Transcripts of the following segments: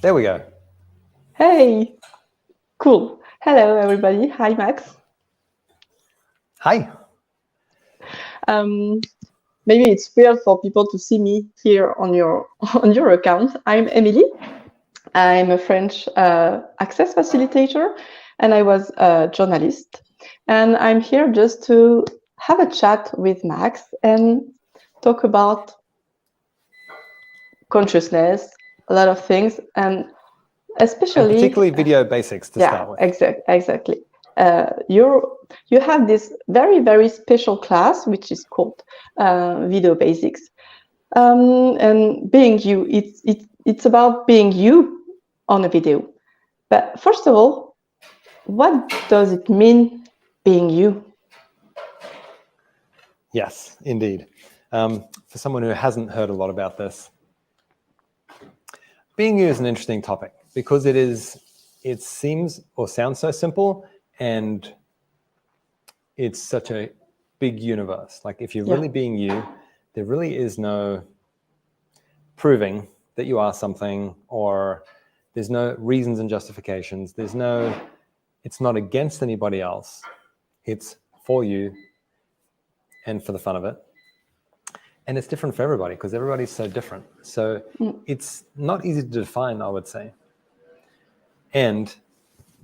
There we go. Hey, cool. Hello, everybody. Hi, Max. Hi. Maybe it's weird for people to see me here on your account. I'm Emily. I'm a French access facilitator, and I was a journalist. And I'm here just to have a chat with Max and talk about consciousness, a lot of things, and especially particularly video basics to start with. Exactly. You have this very, very special class, which is called Video Basics. And being you, it's about being you on a video. But first of all, what does it mean being you? Yes, indeed. For someone who hasn't heard a lot about this, being you is an interesting topic because it seems or sounds so simple, and it's such a big universe. Like if you're really being you, there really is no proving that you are something, or there's no reasons and justifications. It's not against anybody else. It's for you and for the fun of it. And it's different for everybody because everybody's so different. So it's not easy to define, I would say. And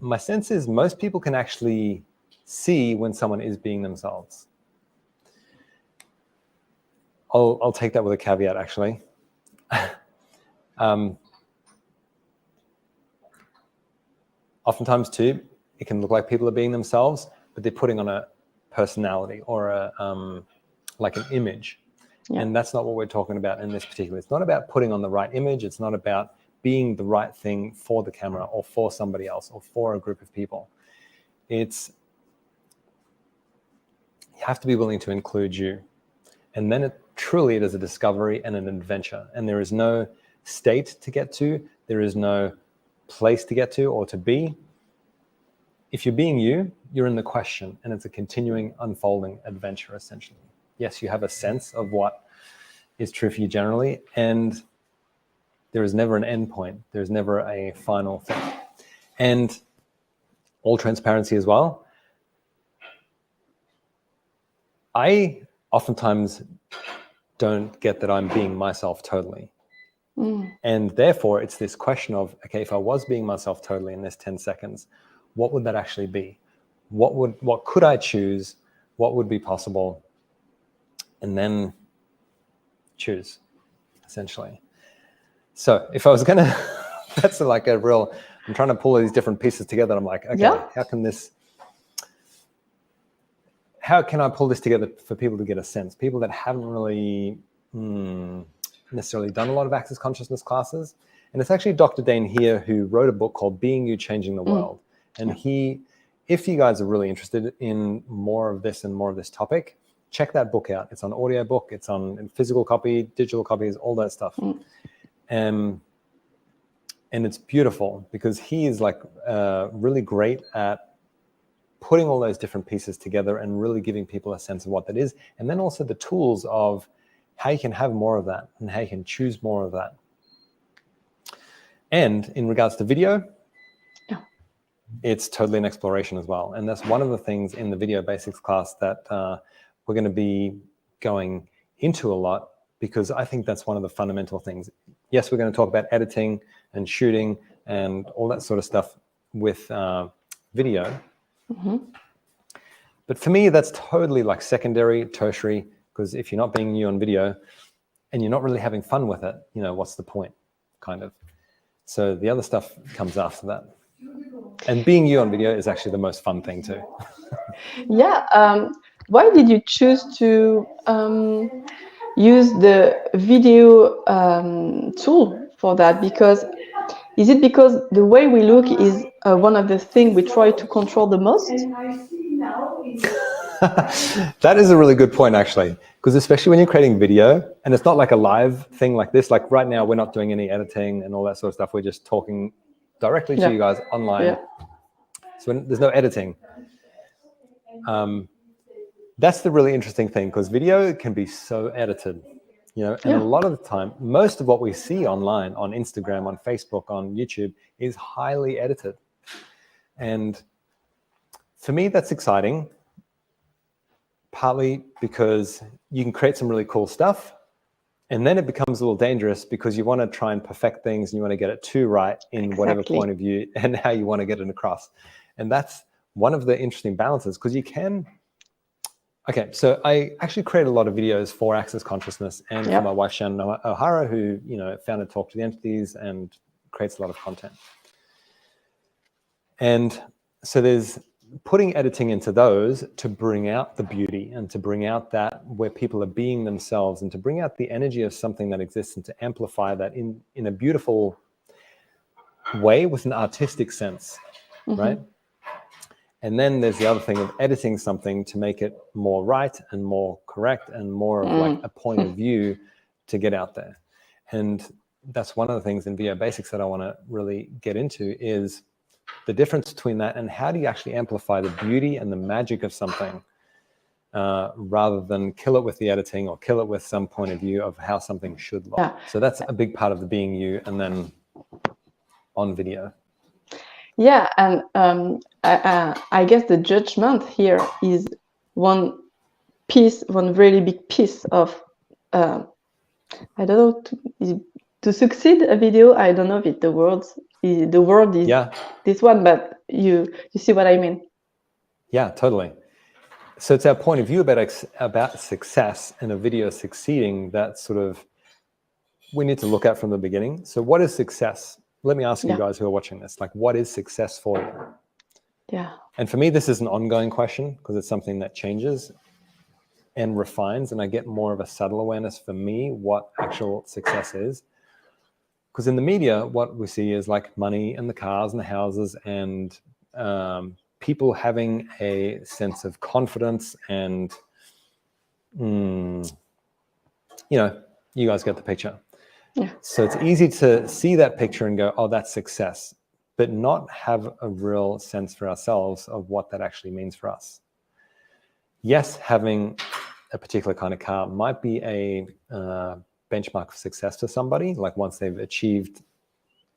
my sense is most people can actually see when someone is being themselves. I'll take that with a caveat, actually. Oftentimes, too, it can look like people are being themselves, but they're putting on a personality or like an image. Yeah. And that's not what we're talking about in this particular. It's not about putting on the right image. It's not about being the right thing for the camera or for somebody else or for a group of people. You have to be willing to include you. And then it is a discovery and an adventure. And there is no state to get to. There is no place to get to or to be. If you're being you, you're in the question, and it's a continuing unfolding adventure, essentially. Yes, you have a sense of what is true for you generally, and there is never an end point. There's never a final thing. And all transparency as well, I oftentimes don't get that I'm being myself totally. And therefore, it's this question of, okay, if I was being myself totally in this 10 seconds, what would that actually be? What could I choose? What would be possible? And then choose, essentially. So if I was gonna, that's like a real, I'm trying to pull these different pieces together. I'm like, okay, how can I pull this together for people to get a sense? People that haven't really necessarily done a lot of access consciousness classes. And it's actually Dr. Dane here who wrote a book called Being You, Changing the World. And if you guys are really interested in more of this and more of this topic, check that book out. It's on audiobook, it's on physical copy, digital copies, all that stuff. And it's beautiful because he is like really great at putting all those different pieces together and really giving people a sense of what that is. And then also the tools of how you can have more of that and how you can choose more of that. And in regards to video, it's totally an exploration as well. And that's one of the things in the Video Basics class that we're going to be going into a lot, because I think that's one of the fundamental things. Yes, we're going to talk about editing and shooting and all that sort of stuff with video. But for me, that's totally like secondary, tertiary, because if you're not being you on video and you're not really having fun with it, what's the point, kind of? So the other stuff comes after that. And being you on video is actually the most fun thing too. Why did you choose to use the video tool for that? Is it because the way we look is one of the things we try to control the most? That is a really good point, actually, because especially when you're creating video, and it's not like a live thing like this, like right now we're not doing any editing and all that sort of stuff. We're just talking directly to you guys online. So there's no editing. That's the really interesting thing, because video can be so edited. you know, and a lot of the time, most of what we see online, on Instagram, on Facebook, on YouTube, is highly edited. And for me, that's exciting, partly because you can create some really cool stuff, and then it becomes a little dangerous because you want to try and perfect things and you want to get it too right in whatever point of view and how you want to get it across. And that's one of the interesting balances, because you can. Okay, so I actually create a lot of videos for Access Consciousness and for my wife, Shannon O'Hara, who, you know, founded Talk to the Entities and creates a lot of content. And so there's putting editing into those to bring out the beauty and to bring out that where people are being themselves and to bring out the energy of something that exists and to amplify that in a beautiful way with an artistic sense, right? And then there's the other thing of editing something to make it more right and more correct and more of like a point of view to get out there. And that's one of the things in VO Basics that I want to really get into, is the difference between that and how do you actually amplify the beauty and the magic of something, rather than kill it with the editing or kill it with some point of view of how something should look. So that's a big part of the being you, and then on video. Yeah, and I guess the judgment here is one really big piece of, I don't know, to succeed a video. I don't know if the word is this one, but you see what I mean? Yeah, totally. So it's our point of view about success and a video succeeding that sort of we need to look at from the beginning. So what is success? Let me ask you guys who are watching this, like, what is success for you? Yeah. And for me, this is an ongoing question because it's something that changes and refines, and I get more of a subtle awareness for me what actual success is. Because in the media, what we see is like money and the cars and the houses and people having a sense of confidence and, you know, you guys get the picture. Yeah. So it's easy to see that picture and go, oh, that's success, but not have a real sense for ourselves of what that actually means for us. Yes, having a particular kind of car might be a benchmark of success for somebody, like once they've achieved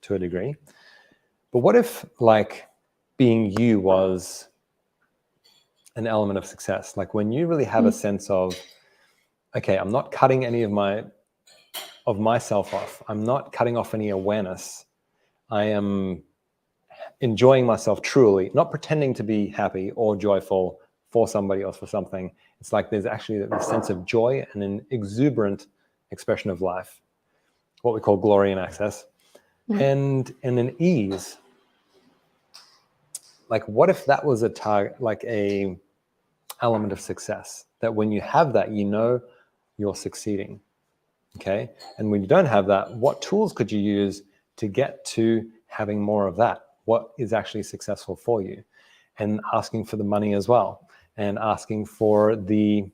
to a degree. But what if like being you was an element of success? Like when you really have a sense of, okay, I'm not cutting any of myself off. I'm not cutting off any awareness. I am enjoying myself truly, not pretending to be happy or joyful for somebody else, for something. It's like there's actually a sense of joy and an exuberant expression of life, what we call glory and access, and an ease. Like, what if that was a target, like a element of success, that when you have that, you know you're succeeding? Okay. And when you don't have that, what tools could you use to get to having more of that? What is actually successful for you? And asking for the money as well, and asking for the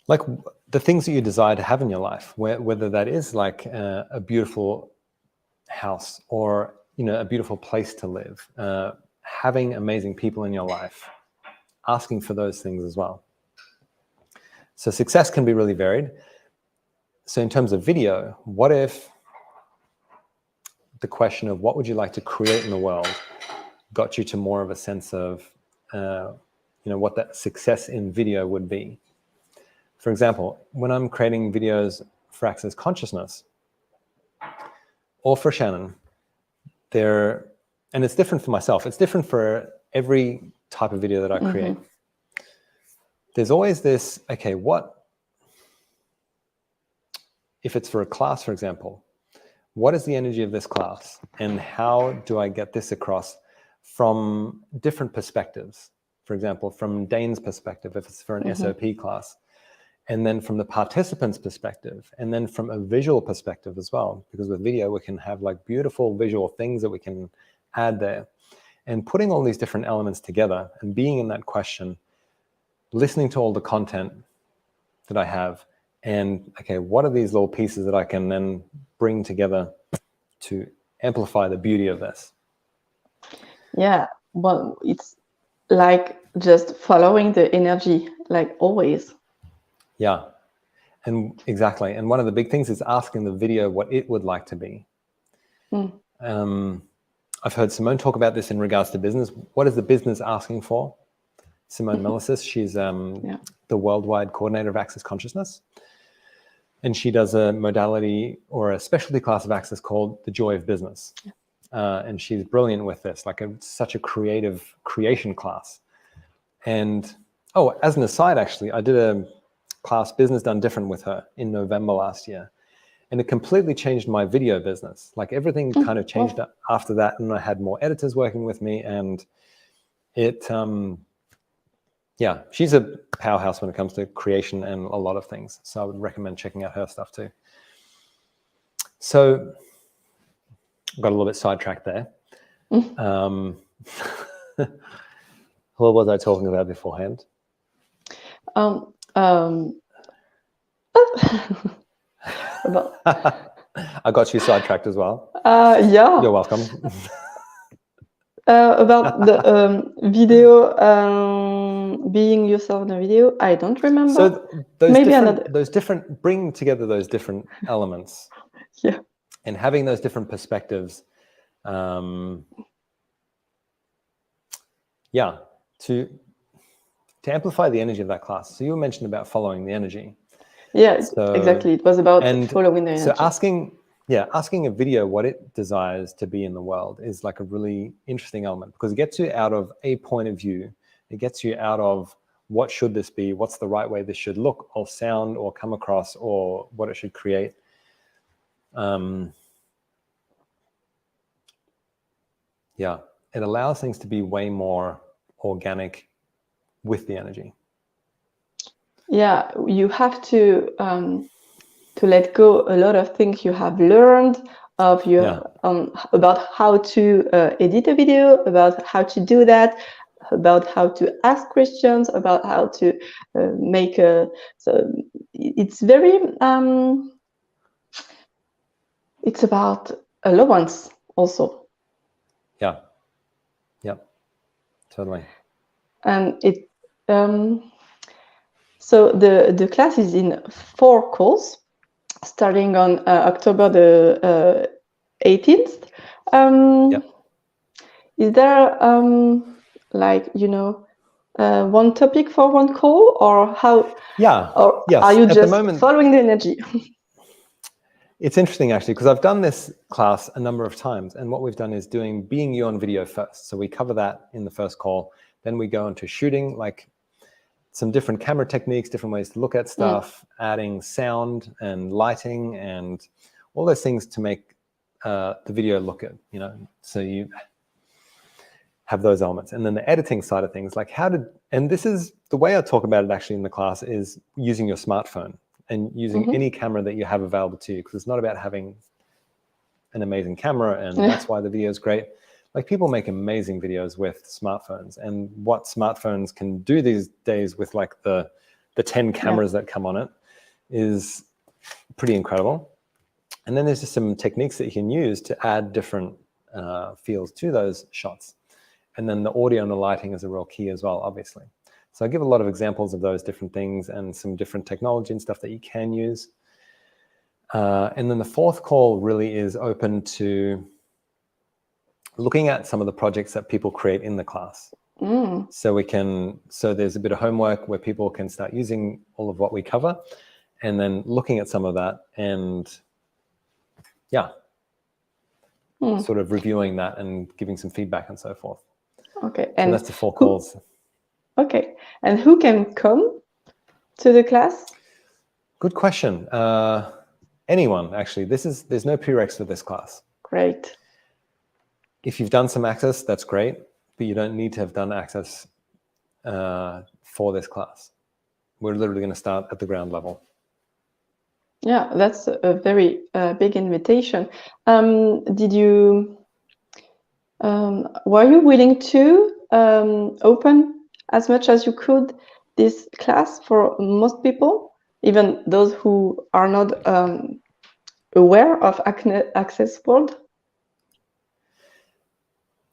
like the things that you desire to have in your life, whether that is like a beautiful house or, you know, a beautiful place to live, having amazing people in your life, asking for those things as well. So success can be really varied. So in terms of video, what if the question of what would you like to create in the world got you to more of a sense of, you know, what that success in video would be? For example, when I'm creating videos for Access Consciousness or for Shannon, and it's different for myself, it's different for every type of video that I create. There's always this, okay, what, if it's for a class, for example, what is the energy of this class? And how do I get this across from different perspectives? For example, from Dane's perspective, if it's for an SOP class, and then from the participant's perspective, and then from a visual perspective as well, because with video, we can have like beautiful visual things that we can add there. And putting all these different elements together and being in that question, listening to all the content that I have, and okay, what are these little pieces that I can then bring together to amplify the beauty of this? Yeah, well, it's like just following the energy, like always. Yeah, and exactly. And one of the big things is asking the video what it would like to be. I've heard Simone talk about this in regards to business. What is the business asking for? Simone Melissus, she's the worldwide coordinator of Access Consciousness. And she does a modality or a specialty class of Access called The Joy of Business. And she's brilliant with this, like such a creative creation class. And, as an aside, actually, I did a class, Business Done Different, with her in November last year. And it completely changed my video business. Like everything kind of changed after that. And I had more editors working with me. And it, she's a powerhouse when it comes to creation and a lot of things. So I would recommend checking out her stuff too. So got a little bit sidetracked there. What was I talking about beforehand? I got you sidetracked as well. Yeah. You're welcome. About the video, being yourself in a video, I don't remember. So those different, bringing together those different elements, and having those different perspectives, to amplify the energy of that class. So you mentioned about following the energy. Yeah, exactly. It was about following the energy. So asking a video what it desires to be in the world is like a really interesting element, because it gets you out of a point of view. It gets you out of what should this be, what's the right way this should look or sound or come across, or what it should create. It allows things to be way more organic with the energy. Yeah, you have to let go a lot of things you have learned of about how to edit a video, about how to do that, about how to ask questions, about how to make a. So it's very. It's about allowance also. Yeah. Totally. And it. So the class is in 4 calls, starting on October the 18th. Is there one topic for one call, or how? Or are you just following the energy? It's interesting, actually, because I've done this class a number of times, and what we've done is doing being you on video first. So we cover that in the first call. Then we go into shooting, like some different camera techniques, different ways to look at stuff, adding sound and lighting and all those things to make the video look good, so you have those elements. And then the editing side of things, like and this is the way I talk about it actually in the class, is using your smartphone and using any camera that you have available to you, because it's not about having an amazing camera and that's why the video is great. Like, people make amazing videos with smartphones, and what smartphones can do these days with like the 10 cameras that come on it is pretty incredible. And then there's just some techniques that you can use to add different feels to those shots. And then the audio and the lighting is a real key as well, obviously. So I give a lot of examples of those different things and some different technology and stuff that you can use. And then the 4th call really is open to looking at some of the projects that people create in the class. So there's a bit of homework where people can start using all of what we cover, and then looking at some of that and sort of reviewing that and giving some feedback and so forth. Okay. So that's the 4 calls. Okay. And who can come to the class? Good question. Anyone, actually. There's no prereqs for this class. Great. If you've done some Access, that's great, but you don't need to have done Access for this class. We're literally going to start at the ground level. Yeah, that's a very big invitation. Were you willing to open as much as you could this class for most people, even those who are not aware of Access World?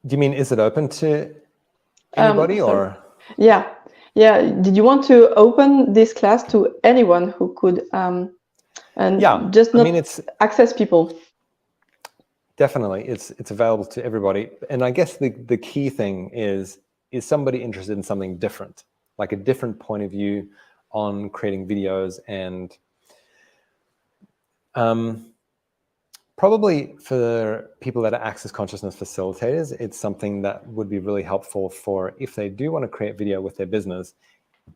Do you mean, is it open to anybody or? Yeah, yeah. Did you want to open this class to anyone who could, and just not it's access people? definitely it's available to everybody. And I guess the key thing is somebody interested in something different, like a different point of view on creating videos, and probably for people that are access consciousness facilitators, it's something that would be really helpful for if they do want to create video with their business,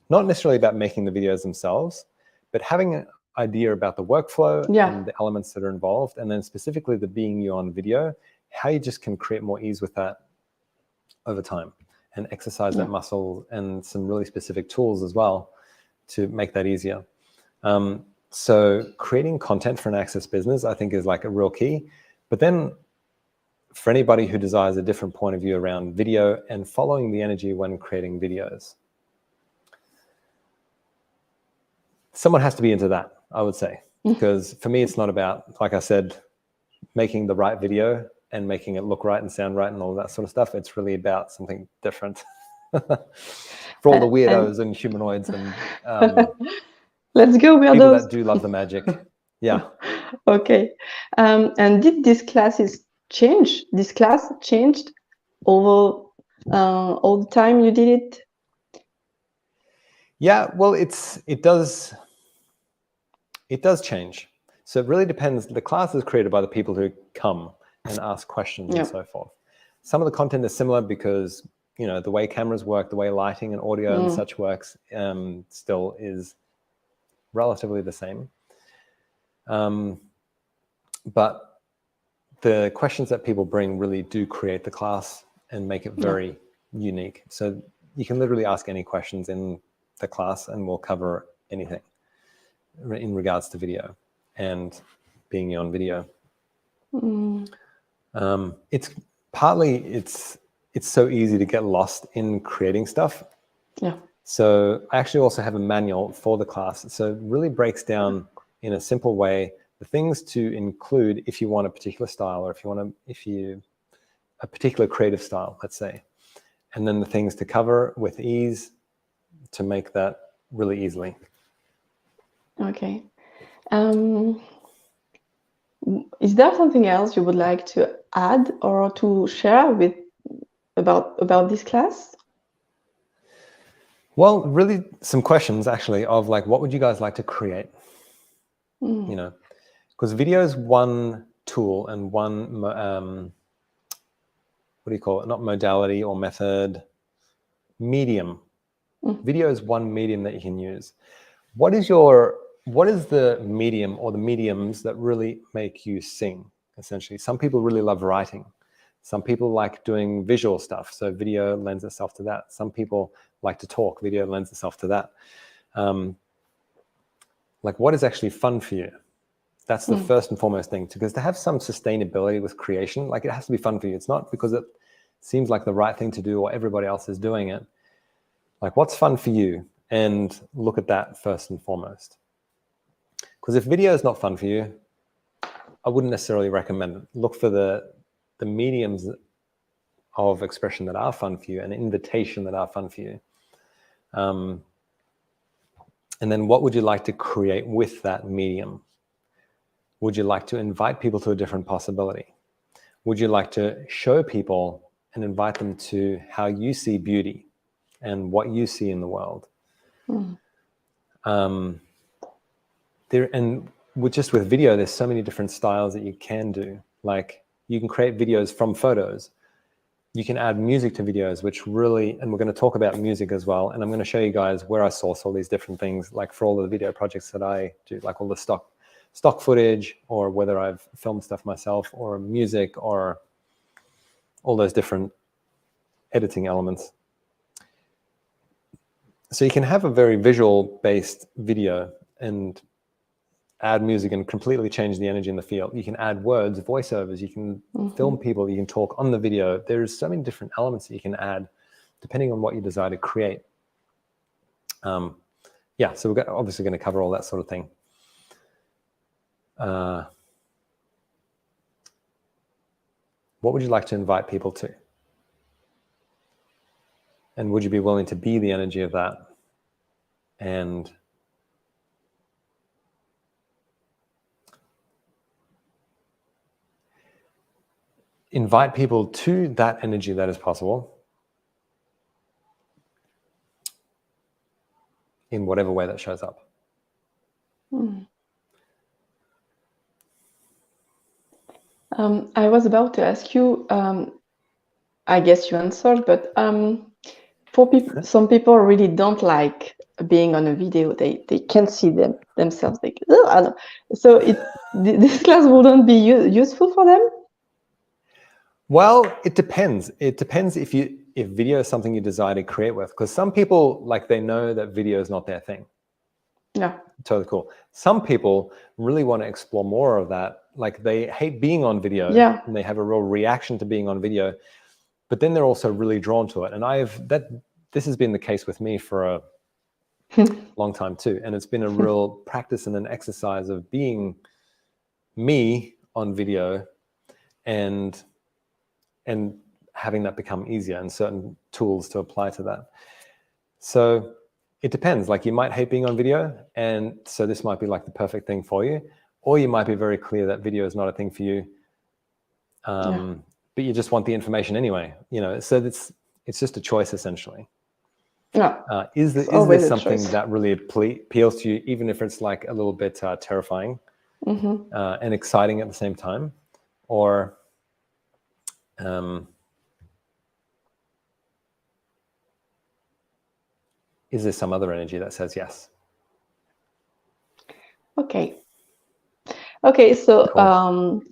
not necessarily about making the videos themselves, but having an idea about the workflow and the elements that are involved, and then specifically the being you on video, how you just can create more ease with that over time and exercise that muscle, and some really specific tools as well to make that easier. So creating content for an access business, I think, is like a real key. But then for anybody who desires a different point of view around video and following the energy when creating videos, someone has to be into that, I would say. Because for me, it's not about, like I said, making the right video and making it look right and sound right and all that sort of stuff. It's really about something different for all the weirdos and humanoids and let's go weirdos. People that do love the magic. Yeah. Okay. And did this class change? This class changed over all the time you did it? Yeah, well, it does change. So it really depends. The class is created by the people who come and ask questions and so forth. Some of the content is similar because, you know, the way cameras work, the way lighting and audio and such works still is relatively the same. But the questions that people bring really do create the class and make it very unique. So you can literally ask any questions in the class and we'll cover anything in regards to video and being on video. It's partly, it's so easy to get lost in creating stuff. Yeah. So I actually also have a manual for the class. So it really breaks down in a simple way the things to include if you want a particular style, or if you a particular creative style, let's say, and then the things to cover with ease to make that really easily. Okay. Is there something else you would like to add or to share with about this class? Well, really some questions actually of like, what would you guys like to create? You know, because video is one tool and one, what do you call it? Not modality or method, medium. Video is one medium that you can use. What is the medium or the mediums that really make you sing, essentially? Some people really love writing. Some people like doing visual stuff, so video lends itself to that. Some people like to talk, video lends itself to that. Like, what is actually fun for you? That's the first and foremost thing, because to have some sustainability with creation, like, it has to be fun for you. It's not because it seems like the right thing to do or everybody else is doing it. Like, what's fun for you? And look at that first and foremost. Because if video is not fun for you, I wouldn't necessarily recommend it. Look for the mediums of expression that are fun for you, and invitation that are fun for you. And then what would you like to create with that medium? Would you like to invite people to a different possibility? Would you like to show people and invite them to how you see beauty and what you see in the world? Just with video, there's so many different styles that you can do. Like, you can create videos from photos. You can add music to videos, which really, and we're going to talk about music as well. And I'm going to show you guys where I source all these different things, like for all the video projects that I do, like all the stock footage, or whether I've filmed stuff myself, or music, or all those different editing elements. So you can have a very visual based video and add music and completely change the energy in the field. You can add words, voiceovers, you can film people, you can talk on the video. There's so many different elements that you can add depending on what you desire to create. Yeah, so we're obviously going to cover all that sort of thing. What would you like to invite people to? And would you be willing to be the energy of that? And invite people to that energy that is possible in whatever way that shows up. I was about to ask you, I guess you answered, but for people, some people really don't like being on a video. They can't see themselves. They, I don't. So this class wouldn't be useful for them? Well, it depends. It depends if video is something you desire to create with, because some people, like, they know that video is not their thing. Yeah. Totally cool. Some people really want to explore more of that. Like, they hate being on video, and they have a real reaction to being on video, but then they're also really drawn to it. And this has been the case with me for a long time too. And it's been a real practice and an exercise of being me on video and having that become easier, and certain tools to apply to that. So it depends. Like, you might hate being on video, and so this might be like the perfect thing for you, or you might be very clear that video is not a thing for you, but you just want the information anyway, you know. So it's just a choice, essentially. Yeah. Is there something that really appeals to you, even if it's like a little bit terrifying and exciting at the same time? Or is there some other energy that says yes? Okay, so cool.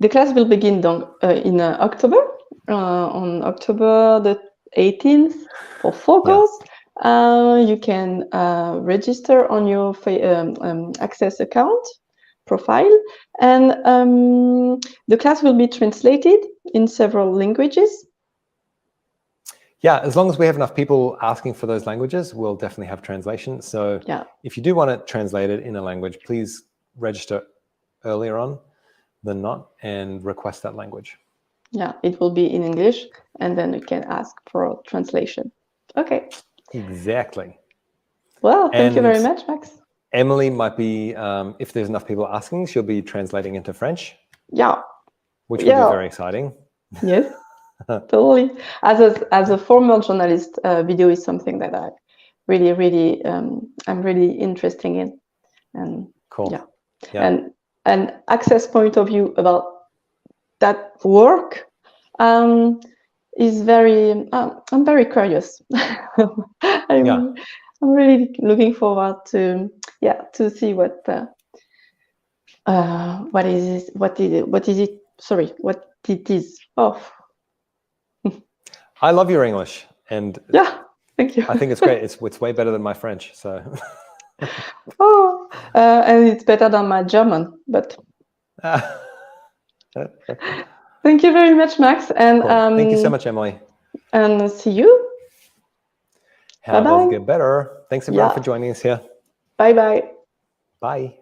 The class will begin in October, on October the 18th for focus. You can register on your Access account profile, and the class will be translated in several languages. Yeah, as long as we have enough people asking for those languages, we'll definitely have translation. So if you do want to translate it in a language, please register earlier on than not and request that language. Yeah, it will be in English, and then you can ask for translation. Okay. Exactly. Well, thank you very much, Max. Emily might be, if there's enough people asking, she'll be translating into French. Yeah. Which will be very exciting. Yes. Totally. As a former journalist, video is something that I really, I'm really interested in. And cool. Yeah. And Access point of view about that work is very. I'm very curious. I'm really looking forward to see what it is. Oh. I love your English, and thank you. I think it's great. It's way better than my French. So. And it's better than my German, but. Thank you very much, Max, and cool. Thank you so much, Emily. And see you. Have us get better. Thanks everyone for joining us here. Bye. Bye.